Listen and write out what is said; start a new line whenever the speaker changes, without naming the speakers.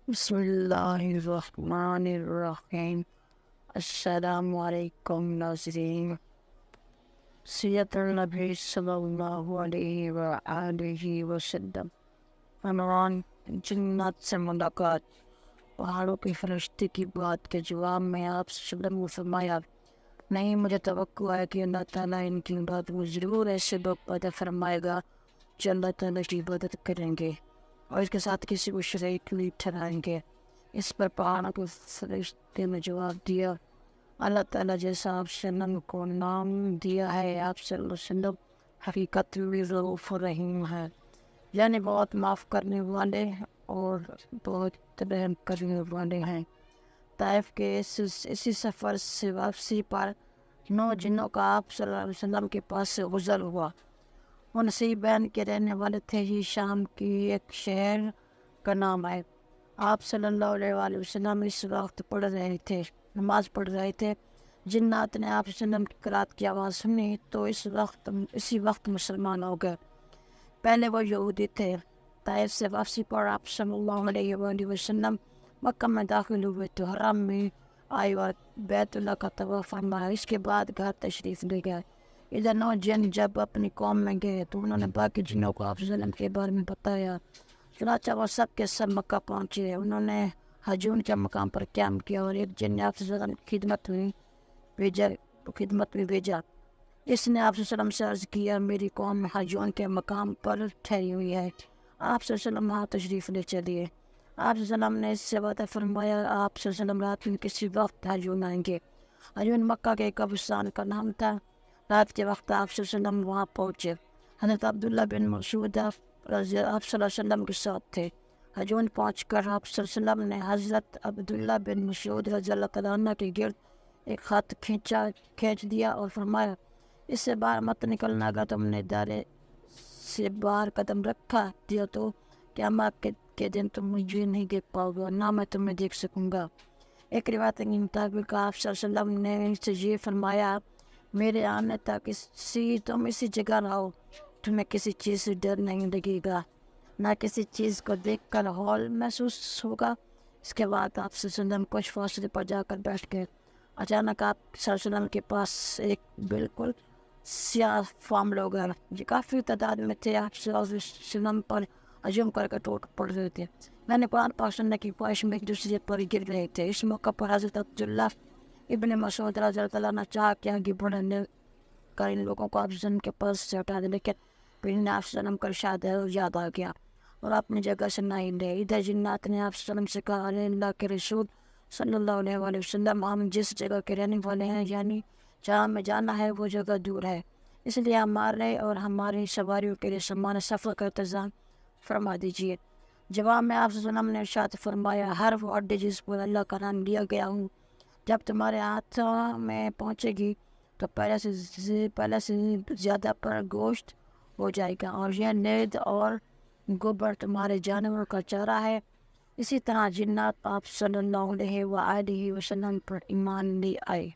بسم اللہ الرحمن الرحیم۔ السلام علیکم ناظرین، سیرت النبی صلی اللہ علیہ وآلہ وسلم۔ عنوان: جنات سے ملاقات۔ پہاڑوں کے فرشتے کی بات کے جواب میں آپ صلی اللہ علیہ وسلم نے فرمایا، نہیں، مجھے توقع ہے کہ اللہ تعالیٰ ان کی بات میں ضرور ایسے لوگ پیدا فرمائے گا جو اللہ تعالیٰ کی عبادت کریں گے اور اس کے ساتھ کسی کو شریک نہیں ٹھہرائیں گے۔ اس پر پہاڑوں کے فرشتے نے جواب دیا، اللہ تعالیٰ جیسا آپ صلی اللہ علیہ وسلم کو نام دیا ہے، آپ صلی اللہ علیہ وسلم حقیقت میں رؤوف الرحیم ہے، یعنی بہت معاف کرنے والے اور بہت رحم کرنے والے ہیں۔ طائف کے اسی سفر سے واپسی پر 9 جنوں کا آپ صلی اللہ علیہ وسلم کے پاس سے گزر ہوا۔ وہ نصیبین کے رہنے والے تھے، یہ شام کی ایک شہر کا نام ہے۔ آپ صلی اللہ علیہ وآلہ وسلم اس وقت پڑھ رہے تھے، نماز پڑھ رہے تھے۔ جنات نے آپ صلی اللہ علیہ وسلم کی قرات کی آواز سنی تو اسی وقت مسلمان ہو گئے۔ پہلے وہ یہودی تھے۔ طائف سے واپسی پر آپ صلی اللہ علیہ وآلہ وسلم مکہ میں داخل ہوئے تو حرم میں آئے اور بیت اللہ کا طواف فرمایا۔ اس کے بعد گھر تشریف لے گئے۔ ادھر 9 جن جب اپنی قوم میں گئے تو انہوں نے باقی جنوں کو آپ صلی اللہ علیہ وسلم کے بارے میں بتایا۔ چنانچہ وہ سب کے سب مکہ پہنچے۔ انہوں نے ہجون کے مقام پر قیام کیا اور ایک جن نے آپ صلی اللہ علیہ وسلم کی خدمت میں بھیجا۔ اس نے آپ صلی اللہ علیہ وسلم سے عرض کیا، میری قوم ہجون کے مقام پر ٹھہری ہوئی ہے، آپ صلی اللہ علیہ وسلم وہاں تشریف لے چلیے۔ آپ صلی اللہ علیہ وسلم نے اس سے وعدہ فرمایا، آپ صلی اللہ علیہ وسلم رات میں کسی وقت ہجون آئیں گے۔ ہجون مکہ کے قبرستان کا نام تھا۔ رات کے وقت آپ صلی اللہ علیہ وسلم وہاں پہنچے۔ حضرت عبداللہ بن مسعود آپ صلی اللہ علیہ وسلم کے ساتھ تھے۔ ہجون پہنچ کر آپ صلی اللہ علیہ وسلم نے حضرت عبداللہ بن مسعود رضی اللہ تعالیٰ عنہ کے گرد ایک خط کھینچ دیا اور فرمایا، اس سے باہر مت نکلنا، اگر تم نے دائرے سے باہر قدم رکھا دیا تو قیامت کے دن تم مجھے نہیں دیکھ پاؤ گے اور نہ میں تمہیں دیکھ سکوں گا۔ ایک روایت کے مطابق آپ صلی اللہ علیہ وسلم نے ان سے یہ فرمایا، میرے آنے تک تم اسی جگہ رہو، تمہیں کسی چیز سے ڈر نہیں لگے گا، نہ کسی چیز کو دیکھ کر ہول محسوس ہوگا۔ اس کے بعد آپ صلی اللہ علیہ وسلم کچھ فاصلے پر جا کر بیٹھ گئے۔ اچانک آپ صلی اللہ علیہ وسلم کے پاس ایک بالکل سیاہ فام لوگ آئے، جو کافی تعداد میں تھے۔ آپ صلی اللہ علیہ وسلم پر ہجوم کر کے ٹوٹ پڑ رہے تھے، میں نے قرآن پاک سننے کی خواہش میں ایک دوسرے پر گر رہے تھے۔ اس موقع پر حضرت عبداللہ ابن مسعود رضی اللہ عنہ چاہ کہ آگے بڑھنے کر ان لوگوں کو آپ صلی اللہ علیہ وسلم کے پاس سے ہٹا دے، لیکن پھر انہیں آپ صلی اللہ علیہ وسلم کا ارشاد یاد آ گیا اور اپنی جگہ سے نہیں لے۔ ادھر جنات نے آپ صلی اللہ علیہ وسلم سے کہا، ارے اللہ کے رسول صلی اللہ علیہ وآلہ وسلم، ہم جس جگہ کے رہنے والے ہیں، یعنی جہاں ہمیں جانا ہے، وہ جگہ دور ہے، اس لیے ہمارے اور ہماری سواریوں کے لیے سامان سفر کا انتظام فرما دیجیے۔ جواب میں آپ صلی اللہ علیہ وسلم نے ارشاد فرمایا، ہر وہ اڈے جس پر اللہ کا نام لیا گیا ہوں جب تمہارے ہاتھ میں پہنچے گی تو پہلے سے زیادہ پر گوشت ہو جائے گا، اور یہ نیند اور گوبر تمہارے جانوروں کا چارہ ہے۔ اسی طرح جنات آپ صلی اللہ علیہ وآلہ وسلم پر ایمان لے آئے۔